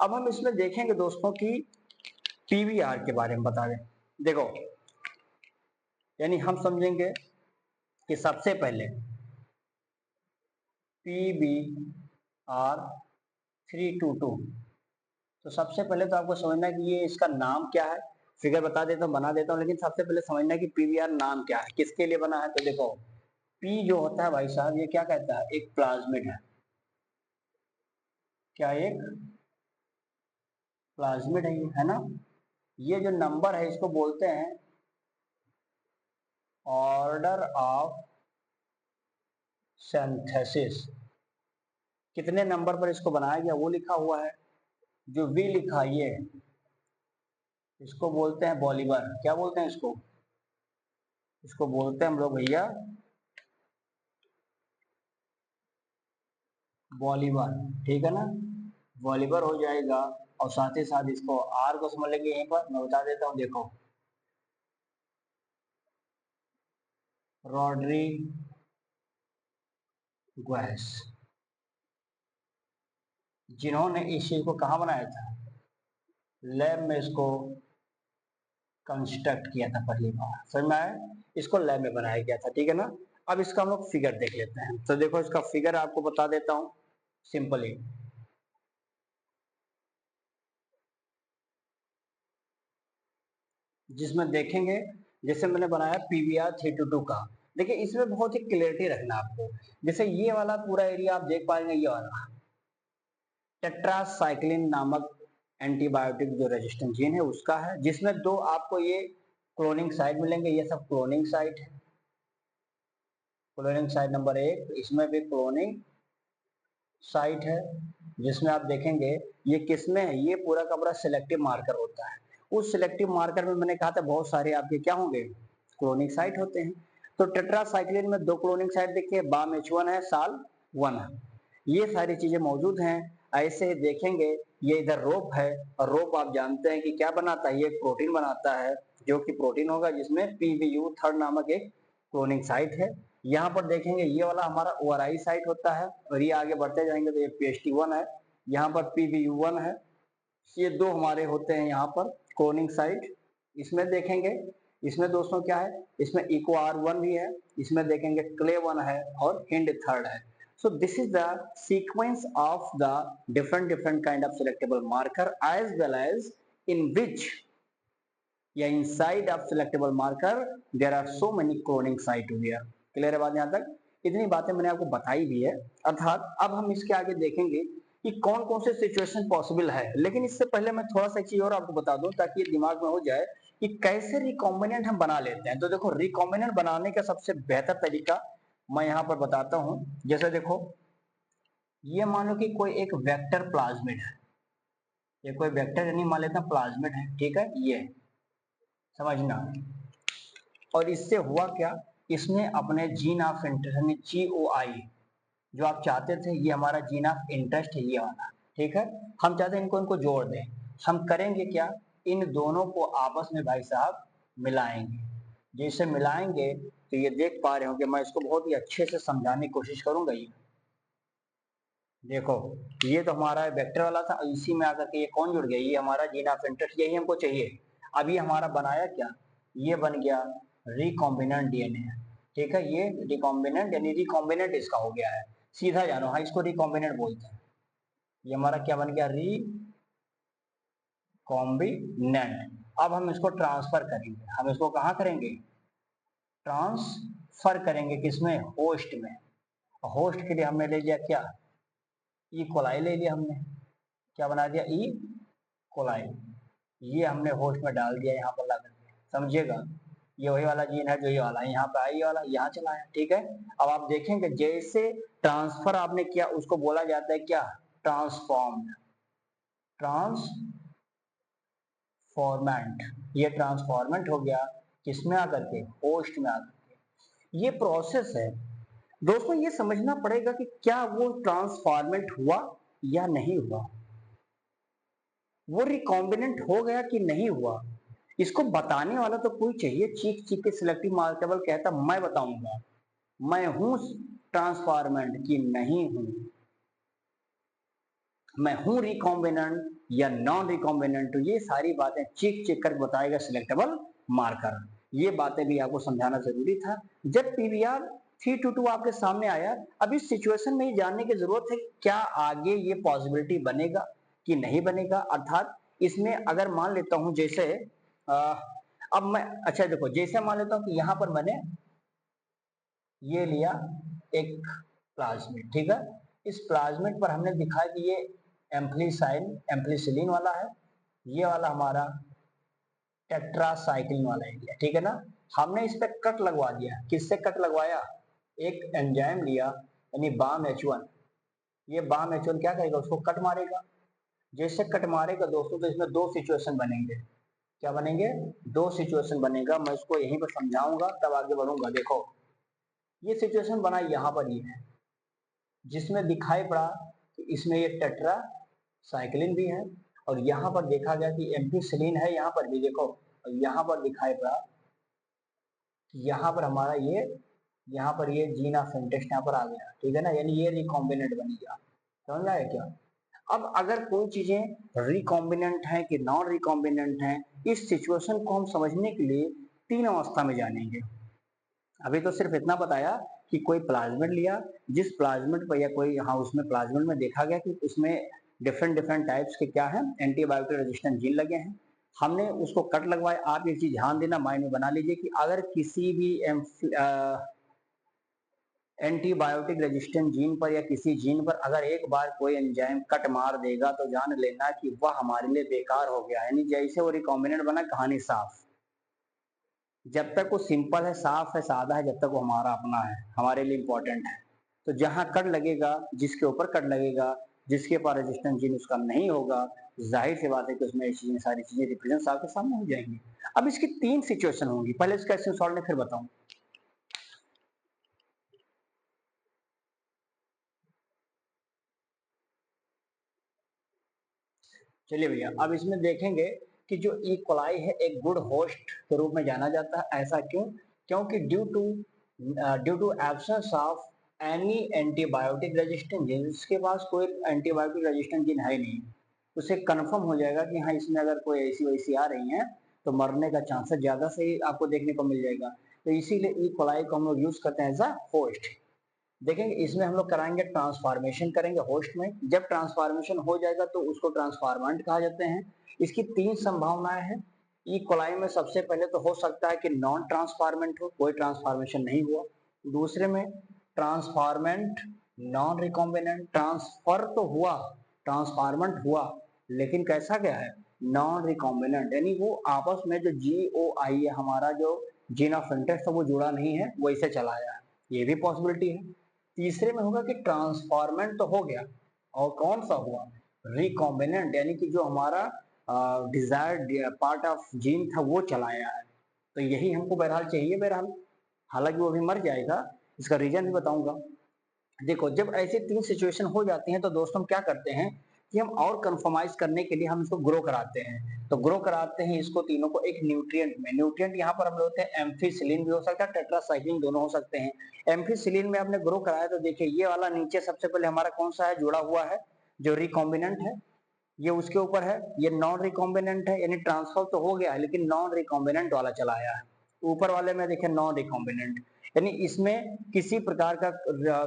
अब हम इसमें देखेंगे दोस्तों की पीवीआर के बारे में बता दें। देखो, यानी हम समझेंगे कि सबसे पहले PBR322, तो सबसे पहले तो आपको समझना है कि ये इसका नाम क्या है। फिगर बता देता हूँ, बना देता हूँ, लेकिन सबसे पहले समझना है कि पीवीआर नाम क्या है, किसके लिए बना है। तो देखो, पी जो होता है भाई साहब, ये क्या कहता है, एक प्लाज्मिड है। क्या एक प्लाज्मिड है ना। ये जो नंबर है इसको बोलते हैं ऑर्डर ऑफ सिंथेसिस। कितने नंबर पर इसको बनाया गया वो लिखा हुआ है। जो वी लिखा ये, इसको बोलते हैं बॉलीवर। क्या बोलते हैं इसको, इसको बोलते हैं हम लोग भैया बॉलीवर, ठीक है ना। बॉलीवर हो जाएगा, और साथ ही साथ इसको आर को समझ लेंगे। यहीं पर मैं बता देता हूँ, देखो, रॉड्रीगेज, जिन्होंने इस चीज को कहाँ बनाया था, लैब में इसको कंस्ट्रक्ट किया था पहली बार, समझ में आया, इसको लैब में बनाया गया था, ठीक है ना। अब इसका हम लोग फिगर देख लेते हैं। तो देखो, इसका फिगर आपको बता देता हूँ सिंपली। जिसमें देखेंगे, जैसे मैंने बनाया PBR322 का, देखिए इसमें बहुत ही क्लियरिटी रखना आपको। जैसे ये वाला पूरा एरिया आप देख पाएंगे, ये वाला टेट्रासाइक्लिन नामक एंटीबायोटिक जो रेजिस्टेंट जीन है उसका है, जिसमें दो आपको ये क्लोनिंग साइट मिलेंगे। ये सब क्लोनिंग साइट है। क्लोनिंग साइट नंबर 1, इसमें भी क्लोनिंग साइट है, जिसमें आप देखेंगे ये किसमें है, ये पूरा का पूरा सिलेक्टिव मार्कर होता है। उस सिलेक्टिव मार्कर में मैंने कहा था बहुत सारे आपके क्या होंगे, क्लोनिंग साइट होते हैं। तो टेट्रासाइक्लिन में दो क्लोनिंग साइट देखिए, BAM-H1 है, SAL1 है, ये सारी चीजें मौजूद हैं। ऐसे देखेंगे, ये इधर रोप है, और रोप आप जानते हैं कि क्या बनाता है, ये प्रोटीन बनाता है, जो कि प्रोटीन होगा जिसमें PBU3 नामक एक क्लोनिंग साइट है। यहाँ पर देखेंगे ये वाला हमारा ORI साइट होता है, और ये आगे बढ़ते जाएंगे तो ये PHT1 है, यहाँ पर PBU1 है। ये दो हमारे होते हैं यहाँ पर क्लोनिंग साइट। इसमें देखेंगे, इसमें दोस्तों क्या है, इसमें EcoR1 भी है, इसमें देखेंगे CLE1 है, और HIND3 है। So this is the sequence of the different kind of selectable marker, as well as in which या inside of selectable marker there are so many cloning site here. Clear है बात यहाँ तक? इतनी बातें मैंने आपको बताई भी है। अर्थात अब हम इसके आगे देखेंगे कि कौन कौन से सिचुएशन पॉसिबल है, लेकिन इससे पहले मैं थोड़ा सा चीज और आपको बता दूं ताकि ये दिमाग में हो जाए कि कैसे रिकॉम्बिनेंट हम बना लेते हैं। तो देखो, रिकॉम्बिनेंट बनाने का सबसे बेहतर तरीका मैं यहाँ पर बताता हूँ। जैसे देखो, ये मान लो कि कोई एक वेक्टर प्लाज्मिड है, ये कोई वेक्टर यानी मान लेते हैं प्लाज्मिड है, ठीक है, ये समझना। और इससे हुआ क्या, इसने अपने जीन ऑफ इंटरेस्ट GOI जो आप चाहते थे, ये हमारा जीन ऑफ इंटरेस्ट है ये वाला, ठीक है, हम चाहते हैं इनको जोड़ दें। हम करेंगे क्या, इन दोनों को आपस में भाई साहब मिलाएंगे। जैसे मिलाएंगे तो ये देख पा रहे हो कि मैं इसको बहुत ही अच्छे से समझाने की कोशिश करूंगा। ये देखो, ये तो हमारा वेक्टर वाला था, इसी में आकर के ये कौन जुड़ गया, ये हमारा जीन ऑफ इंटरेस्ट, यही हमको चाहिए। अब ये हमारा बनाया क्या, ये बन गया रिकॉम्बिनेंट DNA, ठीक है, ये रिकॉम्बिनेंट यानी रिकॉम्बिनेंट इसका हो गया है, सीधा जानो, हाँ इसको रिकॉम्बिनेंट बोलते हैं। ये हमारा क्या बन गया, रिकॉम्बिनेंट। अब हम इसको ट्रांसफर करेंगे, हम इसको कहाँ करेंगे, ट्रांसफर करेंगे, किसमें, होस्ट में। होस्ट के लिए हमने ले लिया क्या, ई कोलाई ले लिया हमने, क्या बना दिया, ई कोलाई, ये हमने होस्ट में डाल दिया यहाँ पर ला करके, समझिएगा। ये वही वाला जीन है जो ये वाला यहाँ पे आई, ये वाला यहाँ चला है, ठीक है। अब आप देखेंगे जैसे ट्रांसफर आपने किया उसको बोला जाता है क्या, ट्रांसफॉर्म्ड, ट्रांसफॉर्मेंट। ये ट्रांसफॉर्मेंट हो गया किसमें आकर के, होस्ट में आकर के। ये प्रोसेस है दोस्तों, ये समझना पड़ेगा कि क्या वो ट्रांसफॉर्मेंट हुआ या नहीं हुआ, वो रिकॉम्बिनेंट हो गया कि नहीं हुआ। इसको बताने वाला तो कोई चाहिए, चीख चीख के सिलेक्टिव मार्केबल कहता मैं बताऊंगा, मैं हूं ट्रांसफॉर्मेंट कि नहीं हूं, मैं हूं रिकॉम्बिनेंट या नॉन रिकॉम्बिनेंट। तो ये सारी बातें चीख चीख कर बताएगा सिलेक्टेबल मार्कर। ये बातें भी आपको समझाना जरूरी था। जब PBR 322 आपके सामने आया, अब इस सिचुएशन में ये जानने की जरूरत है क्या आगे ये पॉसिबिलिटी बनेगा कि नहीं बनेगा। अर्थात इसमें अगर मान लेता हूं जैसे अब मैं, अच्छा देखो, जैसे मान लेता हूं कि यहां पर मैंने ये लिया एक प्लाज्मिड, ठीक है, इस प्लाज्मिड पर हमने दिखाया कि ये एम्प्लीसिलिन वाला है, ये वाला हमारा टेट्रासाइक्लिन वाला एरिया, ठीक है ना। हमने इस पे कट लगवा दिया, किससे कट लगवाया, एक एंजाइम लिया यानी BAM-H1। ये BAM-H1 क्या करेगा, उसको कट मारेगा। जैसे कट मारेगा दोस्तों तो इसमें दो सिचुएशन बनेंगे, क्या बनेंगे, दो सिचुएशन बनेगा। मैं इसको यहीं पर समझाऊंगा तब आगे बढ़ूंगा। देखो, ये सिचुएशन बना यहाँ पर ही है, जिसमें दिखाई पड़ा कि इसमें ये टेट्रा साइक्लिन भी है, और यहाँ पर देखा गया कि एम्पिसिलिन है यहाँ पर भी, देखो, और यहाँ पर दिखाई पड़ा कि यहाँ पर हमारा ये, यहाँ पर ये जीन ऑफ इंटरेस्ट यहाँ पर आ गया, ठीक है ना, यानी ये रिकॉम्बिनेंट बन गया। समझ आया क्या। अब अगर कोई चीजें रिकॉम्बिनेंट है कि नॉन रिकॉम्बिनेंट है, इस सिचुएशन को हम समझने के लिए तीन अवस्था में जानेंगे। अभी तो सिर्फ इतना बताया कि कोई प्लाज्मिड लिया, जिस प्लाज्मिड पर या कोई, हाँ उसमें प्लाज्मिड में देखा गया कि उसमें डिफरेंट टाइप्स के क्या है, एंटीबायोटिक रेजिस्टेंट जीन लगे हैं, हमने उसको कट लगवाया। आप एक चीज ध्यान देना, माइंड में बना लीजिए कि अगर किसी भी एंटीबायोटिक रेजिस्टेंट जीन पर या किसी जीन पर अगर एक बार कोई एंजाइम कट मार देगा तो जान लेना कि वह हमारे लिए बेकार हो गया, यानी जैसे वो रिकॉम्बिनेंट बना, कहानी साफ। जब तक वो सिंपल है, साफ है, सादा है, जब तक वो हमारा अपना है, हमारे लिए इंपॉर्टेंट है। तो जहां कट लगेगा, जिसके ऊपर कट लगेगा, जिसके पास रेजिस्टेंस जीन उसका नहीं होगा, जाहिर सी बात है कि उसमें सारी चीजें रिप्रेजेंट आपके सामने हो जाएंगी। अब इसकी तीन सिचुएशन होंगी, पहले इसका सॉल्व ने फिर बताऊं। चलिए भैया, अब इसमें देखेंगे कि जो ई कोलाई है एक गुड होस्ट के रूप में जाना जाता है। ऐसा क्यों, क्योंकि due to absence of any antibiotic resistant gene, इसके पास कोई एंटीबायोटिक रेजिस्टेंट जीन है नहीं, उसे कंफर्म हो जाएगा कि हाँ इसमें अगर कोई ऐसी वैसी आ रही हैं तो मरने का चांसेस ज्यादा सही आपको देखने को मिल जाएगा। तो इसीलिए ई कोलाई को हम लोग यूज करते हैं एज अ होस्ट। देखेंगे इसमें हम लोग कराएंगे ट्रांसफॉर्मेशन करेंगे होस्ट में। जब ट्रांसफॉर्मेशन हो जाएगा तो उसको ट्रांसफॉर्मेंट कहा जाते हैं। इसकी तीन संभावनाएं हैं। ई कोलाई में सबसे पहले तो हो सकता है कि नॉन ट्रांसफॉर्मेंट हो, कोई ट्रांसफॉर्मेशन नहीं हुआ। दूसरे में ट्रांसफॉर्मेंट नॉन रिकॉम्बिनेंट, ट्रांसफर तो हुआ, ट्रांसफॉर्मेंट हुआ, लेकिन कैसा गया है, नॉन रिकॉम्बिनेंट, यानी वो आपस में जो जी ओ आई है हमारा जो जीन ऑफ इंटरेस्ट है वो जुड़ा नहीं है, वो इसे चला आया है, ये भी पॉसिबिलिटी है। तीसरे में होगा कि ट्रांसफॉर्मेंट तो हो गया और कौन सा हुआ, रिकॉम्बिनेंट, यानी कि जो हमारा डिजायर्ड पार्ट ऑफ जीन था वो चलाया है। तो यही हमको बहरहाल चाहिए, बहरहाल हालांकि वो भी मर जाएगा, इसका रीजन भी बताऊंगा। देखो जब ऐसे तीन सिचुएशन हो जाती हैं तो दोस्तों हम क्या करते हैं कि हम और कंफर्माइज करने के लिए हम इसको ग्रो कराते हैं। तो ग्रो कराते हैं इसको तीनों को एक न्यूट्रिएंट में। न्यूट्रिएंट यहाँ पर हम लोग होते हैं एम्फिसिलिन भी हो सकता है, टेट्रासाइक्लिन दोनों हो सकते हैं। एम्फिसिलिन में आपने ग्रो कराया तो देखिए ये वाला नीचे सबसे पहले हमारा कौन सा है, जुड़ा हुआ है, जो रिकॉम्बिनेंट है, ये उसके ऊपर है, ये नॉन रिकॉम्बिनेंट है, यानी ट्रांसफर तो हो गया है लेकिन नॉन रिकॉम्बिनेंट वाला चला आया है। ऊपर वाले में देखें नॉन रिकॉम्बिनेंट, यानी इसमें किसी प्रकार का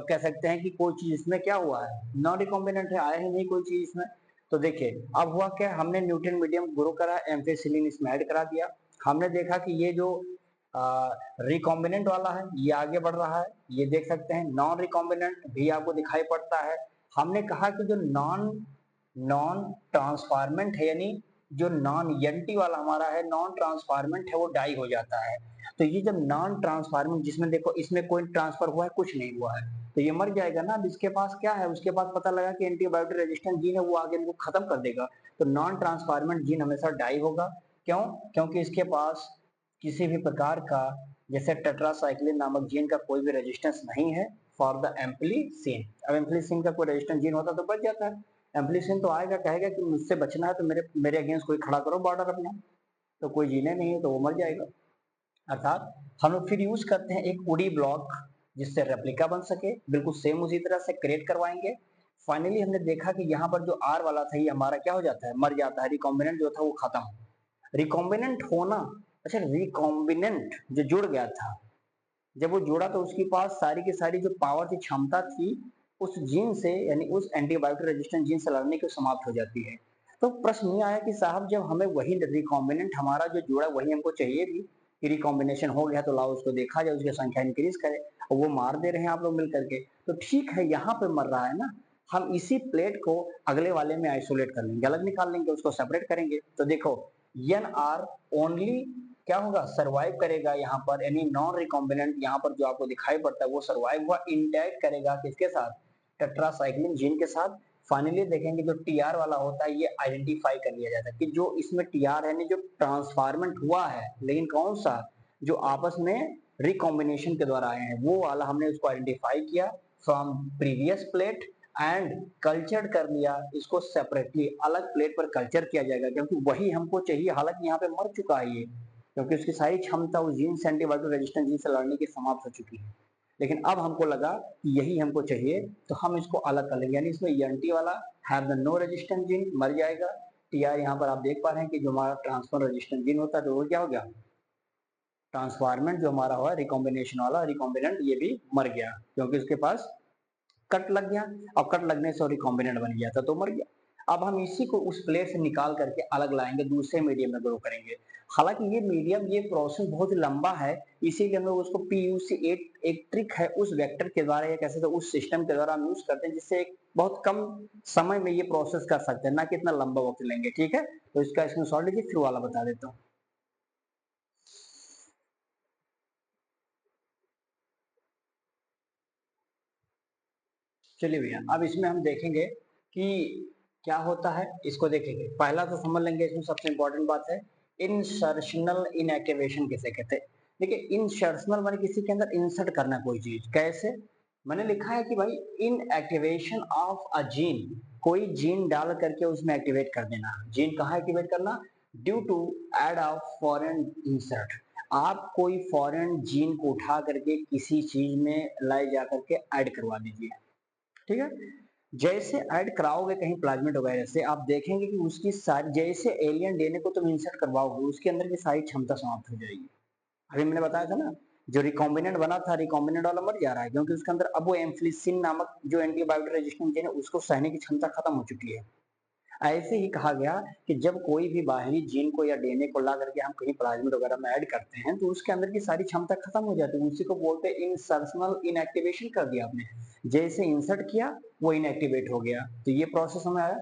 कह सकते हैं कि कोई चीज इसमें क्या हुआ है, नॉन रिकॉम्बिनेंट है, आया ही नहीं कोई चीज इसमें। तो देखिए अब हुआ क्या, हमने न्यूट्रिएंट मीडियम ग्रो करा, एम्फिसिलिन इसमें ऐड करा दिया, हमने देखा कि ये जो रिकॉम्बिनेंट वाला है ये आगे बढ़ रहा है, ये देख सकते हैं, नॉन रिकॉम्बिनेंट भी आपको दिखाई पड़ता है। हमने कहा कि जो नॉन नॉन ट्रांसफॉर्मेंट है, यानी जो नॉन एंटी वाला हमारा है, नॉन ट्रांसफॉर्मेंट है, वो डाई हो जाता है। तो ये जब नॉन ट्रांसफॉर्मेंट, जिसमें देखो इसमें कोई ट्रांसफर हुआ है, कुछ नहीं हुआ है, तो ये मर जाएगा ना। अब इसके पास क्या है, उसके पास पता लगा कि एंटीबायोटिक रेजिस्टेंट जीन है, वो आगे इनको खत्म कर देगा। तो नॉन ट्रांसफॉर्मेंट जीन हमेशा डाई होगा। क्यों, क्योंकि इसके पास किसी भी प्रकार का जैसे टेट्रासाइक्लिन नामक जीन का कोई भी रेजिस्टेंस नहीं है फॉर द एम्प्लीसिन। अब एम्प्लीसिन का कोई रेजिस्टेंस जीन होता तो बच जाता है। एम्प्लीसिन तो आएगा, कहेगा कि मुझसे बचना है तो मेरे मेरे अगेंस्ट कोई खड़ा करो बॉर्डर अपना, तो कोई जीने नहीं है तो वो मर जाएगा। अर्थात हम लोग फिर यूज करते हैं एक उडी ब्लॉक, जिससे रेप्लिका बन सके, बिल्कुल सेम उसी तरह से क्रिएट करवाएंगे। फाइनली हमने देखा कि यहाँ पर जो आर वाला था ये हमारा क्या हो जाता है, मर जाता है, रिकॉम्बिनेंट जो था वो खत्म। रिकॉम्बिनेंट होना, अच्छा रिकॉम्बिनेंट जो जुड़ गया था, जब वो जुड़ा तो उसके पास सारी की सारी जो पावर थी, क्षमता थी, उस जीन से यानी उस एंटीबायोटिक रेजिस्टेंट जीन से लड़ने की समाप्त हो जाती है। तो प्रश्न ये आया कि साहब जब हमें वही रिकॉम्बिनेंट हमारा जो जुड़ा वही हमको चाहिए भी, कि रिकॉम्बिनेशन हो गया तो लाओ उसको देखा जाए, उसकी संख्या इंक्रीज करे, और वो मार दे रहे हैं आप लोग मिल करके। तो ठीक है यहाँ पे मर रहा है ना, हम इसी प्लेट को अगले वाले में आइसोलेट कर लेंगे, अलग निकाल लेंगे, उसको सेपरेट करेंगे। तो देखो एन आर ओनली क्या होगा, सर्वाइव करेगा यहाँ पर, यानी नॉन रिकॉम्बिनेंट यहाँ पर जो आपको दिखाई पड़ता है वो सर्वाइव हुआ, इंटैक्ट करेगा किसके साथ, टेट्रासाइक्लिन जीन के साथ। फाइनली देखेंगे जो टीआर वाला होता है ये आइडेंटिफाई कर लिया जाता है कि जो इसमें टीआर है, जो ट्रांसफॉर्मेंट हुआ है, लेकिन कौन सा, जो आपस में रिकॉम्बिनेशन के द्वारा आए हैं वो वाला, हमने उसको आइडेंटिफाई किया from previous plate and cultured कर लिया, इसको सेपरेटली अलग प्लेट पर कल्चर किया जाएगा, क्योंकि वही हमको चाहिए। हालांकि यहाँ पे मर चुका है ये, क्योंकि उसकी सारी क्षमता उस जीन से एंटीबायोटिक रेजिस्टेंट जीन से लड़ने की समाप्त हो चुकी है। लेकिन अब हमको लगा कि यही हमको चाहिए, तो हम इसको अलग कर लेंगे, यानी इसमें ईएनटी वाला have the no resistant gene मर जाएगा। टीआर यहाँ पर आप देख पा रहे हैं कि जो हमारा ट्रांसफर रेजिस्टेंट जीन होता है तो वो क्या हो गया, ट्रांसफॉर्मेंट जो हमारा हुआ रिकॉम्बिनेशन वाला रिकॉम्बिनेंट ये भी मर गया, क्योंकि उसके पास कट लग गया, अब कट लगने से रिकॉम्बिनेंट बन गया था तो मर गया। अब हम इसी को उस प्लेट से निकाल करके अलग लाएंगे, दूसरे मीडियम में ग्रो करेंगे। हालांकि ये मीडियम, ये प्रोसेस बहुत लंबा है, इसीलिए हम लोग उसको पीयूसी एक ट्रिक है उस वेक्टर के द्वारा या कैसे तो उस सिस्टम के द्वारा हम यूज करते हैं, जिससे एक बहुत कम समय में ये प्रोसेस कर सकते हैं, ना कितना लंबा वक्त लेंगे। ठीक है, तो इसका स्क्रीनशॉट लीजिए, फिर वाला बता देता हूँ। चलिए भैया अब इसमें हम देखेंगे कि क्या होता है, इसको देखेंगे। पहला तो समझ लेंगे, इसमें सबसे इंपॉर्टेंट बात है इंसर्शनल इनएक्टिवेशन किसे कहते हैं। देखिए इंसर्शनल माने किसी के अंदर इंसर्ट करना कोई चीज, कैसे, मैंने लिखा है कि भाई इन एक्टिवेशन ऑफ अ जीन, कोई जीन डाल करके उसमें एक्टिवेट कर देना। जीन कहाँ एक्टिवेट करना, due to add of foreign insert, आप कोई फॉरेन जीन को उठा करके किसी चीज में लाए जा करके ऐड करवा दीजिए। ठीक है, जैसे ऐड कराओगे कहीं प्लाज्मिड वगैरह से, आप देखेंगे कि उसकी सारी, जैसे एलियन डीएनए को तुम इंसर्ट करवाओगे उसके अंदर की सारी क्षमता समाप्त हो जाएगी। अभी मैंने बताया था ना जो रिकॉम्बिनेंट बना था, रिकॉम्बिनेंट वाला मर जा रहा है, क्योंकि उसके अंदर अब वो एम्फलिसिन नामक जो एंटीबायोटिक रेजिस्टेंट जीन है उसको सहने की क्षमता खत्म हो चुकी है। ऐसे ही कहा गया कि जब कोई भी बाहरी जीन को या डीएनए को ला करके हम कहीं प्लाज्मिड वगैरह में ऐड करते हैं तो उसके अंदर की सारी क्षमता खत्म हो जाती है, उसी को बोलते हैं इंसर्शनल इनएक्टिवेशन कर दिया आपने। जैसे इंसर्ट किया वो इनएक्टिवेट हो गया, तो ये प्रोसेस हमें आया।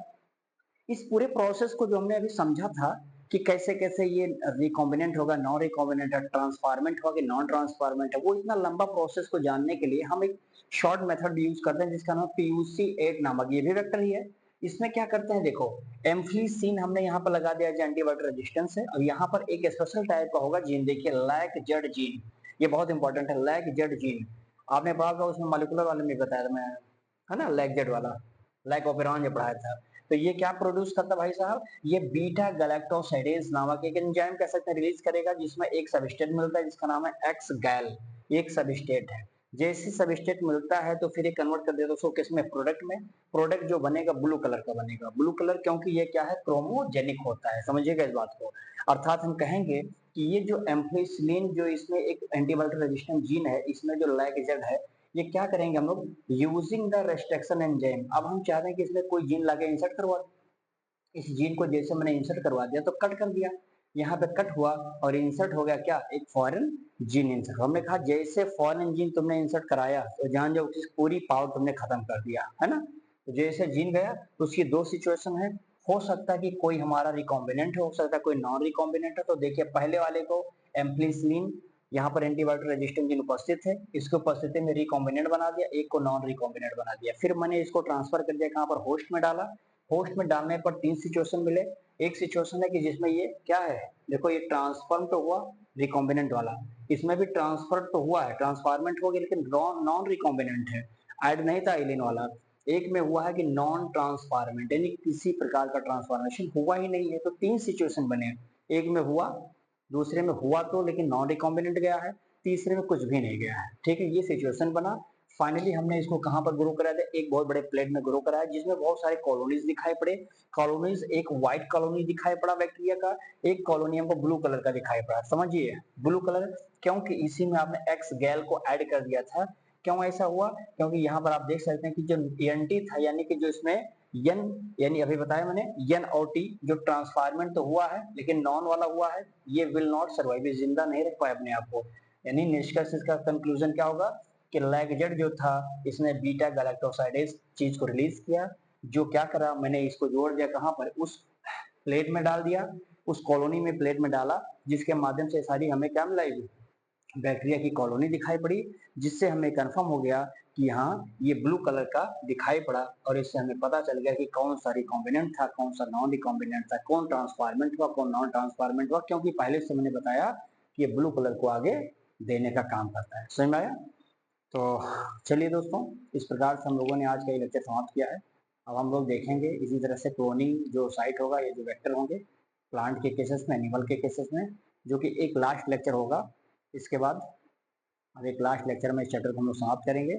इस पूरे प्रोसेस को जो हमने अभी समझा था कि कैसे कैसे ये रिकॉम्बिनेंट होगा, नॉन रिकॉम्बिनेंट है, ट्रांसफार्मेंट होगा कि नॉन ट्रांसफार्मेंट है, वो इतना लंबा प्रोसेस को जानने के लिए हम एक शॉर्ट मेथड यूज करते हैं जिसका नाम PUC8 नामक, ये भी वेक्टर ही है। इसमें क्या करते हैं, देखो एम्फलिसिन हमने यहाँ पर लगा दिया जो एंटीबायोटिक रेजिस्टेंस है, और यहाँ पर एक स्पेशल टाइप का होगा जीन, देखिए लैक जेड जीन, ये बहुत इंपॉर्टेंट है, लैक जेड जीन। आपने पढ़ा था उसमें मॉलिक्यूलर वाले में बताया था मैं, है ना, लैक जेड वाला, लैक ओपेरॉन जो पढ़ाया था। तो ये क्या प्रोड्यूस करता है भाई साहब, ये बीटा गैलेक्टोसाइडेज नामक एक एंजाइम कह सकते हैं रिलीज करेगा, जिसमें एक सबस्ट्रेट मिलता है जिसका नाम है एक्स गैल, एक सबस्ट्रेट है। जैसे सबस्ट्रेट मिलता है तो फिर ये कन्वर्ट कर देता है उसको किसमें, प्रोडक्ट में। प्रोडक्ट जो बनेगा ब्लू कलर का बनेगा, ब्लू कलर क्योंकि ये क्या है, क्रोमोजेनिक होता है, समझिएगा इस बात को। अर्थात हम कहेंगे कि ये जो एम्फलिसिलिन जो इसमें एक एंटीबायोटिक रेजिस्टेंट जीन है, इसमें जो लैक है, ये क्या करेंगे हम लोग, यूजिंग द रेस्ट्रिक्शन एंजाइम। अब हम चाहते हैं कि इसमें कोई जीन लाके इंसर्ट करवा, इस जीन को जैसे मैंने इंसर्ट करवा दिया तो कट कर दिया, यहाँ पे कट हुआ और इंसर्ट हो गया क्या, एक फॉरेन जीन इंसर्ट। हमने कहा जैसे फॉरेन जीन तुमने इंसर्ट कराया तो जान जाओ कि पूरी पावर तुमने खत्म कर दिया, है ना। तो जैसे जीन गया तो उसकी दो सिचुएशन है, हो सकता है कि कोई हमारा रिकॉम्बिनेंट हो सकता है कोई नॉन रिकॉम्बिनेंट है। तो देखिए पहले वाले को एम्पलीसिलिन, यहाँ पर एंटीबायोटिक रेजिस्टेंट जीन उपस्थित है, इसकी उपस्थिति में रिकॉम्बिनेंट बना दिया, एक को नॉन रिकॉम्बिनेंट बना दिया। फिर मैंने इसको ट्रांसफर कर दिया कहाँ पर, होस्ट में डाला। होस्ट में डालने पर तीन सिचुएशन मिले। एक सिचुएशन है कि जिसमें ये क्या है, देखो ये ट्रांसफॉर्म तो हुआ रिकॉम्बिनेंट वाला, इसमें भी ट्रांसफर तो हुआ है, ट्रांसफॉर्मेंट हो गया, लेकिन नॉन रिकॉम्बिनेंट है, ऐड नहीं था एलिन वाला। एक में हुआ है कि नॉन ट्रांसफॉर्मेंट, यानी किसी प्रकार का ट्रांसफॉर्मेशन हुआ ही नहीं है। तो तीन सिचुएशन बने, एक में हुआ, दूसरे में हुआ तो लेकिन नॉन रिकॉम्बिनेंट गया है, तीसरे में कुछ भी नहीं गया है। ठीक है, ये सिचुएशन बना। फाइनली हमने इसको कहां पर ग्रो करा दिया, एक बहुत बड़े प्लेट में ग्रो कराया जिसमें बहुत सारे कॉलोनीज दिखाई पड़े। कॉलोनीज, एक व्हाइट कॉलोनी दिखाई पड़ा बैक्टीरिया का, एक कॉलोनी हमको ब्लू कलर का दिखाई पड़ा। समझिए ब्लू कलर, क्योंकि इसी में आपने एक्स गैल को ऐड कर दिया था। क्यों ऐसा हुआ, क्योंकि यहाँ पर आप देख सकते हैं कि जो एनटी था, यानी कि जो इसमें यन, यानी अभी बताया मैंने यन और टी, जो ट्रांसफार्मेंट तो हुआ है लेकिन नॉन वाला हुआ है, ये विल नॉट सर्वाइव, जिंदा नहीं रख पाए अपने आप को। यानी निष्कर्ष इसका कंक्लूजन क्या होगा कि लैगजेड जो था इसने बीटा गैलेक्टोसाइडेज चीज को रिलीज किया, जो क्या करा, मैंने इसको जोड़ दिया कहां पर, उस प्लेट में डाल दिया, उस कॉलोनी में प्लेट में डाला, जिसके माध्यम से सारी हमें क्या मिलाएगी, बैक्टीरिया की कॉलोनी दिखाई पड़ी, जिससे हमें कंफर्म हो गया कि हाँ ये ब्लू कलर का दिखाई पड़ा। और इससे हमें पता चल गया कि कौन सा रिकॉम्बिनेंट था, कौन सा नॉन रिकॉम्बिनेंट था, कौन ट्रांसफार्मेंट हुआ, कौन नॉन ट्रांसफार्मेंट हुआ, क्योंकि पहले से मैंने बताया कि ये ब्लू कलर को आगे देने का काम करता है। समझ में आया। तो चलिए दोस्तों, इस प्रकार से हम लोगों ने आज का ये लेक्चर समाप्त किया है। अब हम लोग देखेंगे इसी तरह से क्लोनिंग जो साइट होगा, ये जो वेक्टर होंगे प्लांट के केसेस में, एनिमल के केसेस में, जो कि एक लास्ट लेक्चर होगा। इसके बाद अब एक लास्ट लेक्चर में इस चैप्टर को हम लोग समाप्त करेंगे।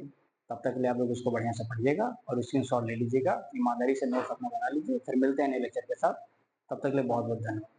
तब तक के लिए आप लोग उसको बढ़िया से पढ़िएगा और स्क्रीनशॉट ले लीजिएगा, ईमानदारी से नोट्स अपना बना लीजिए। फिर मिलते हैं नए लेक्चर के साथ, तब तक के लिए बहुत बहुत धन्यवाद।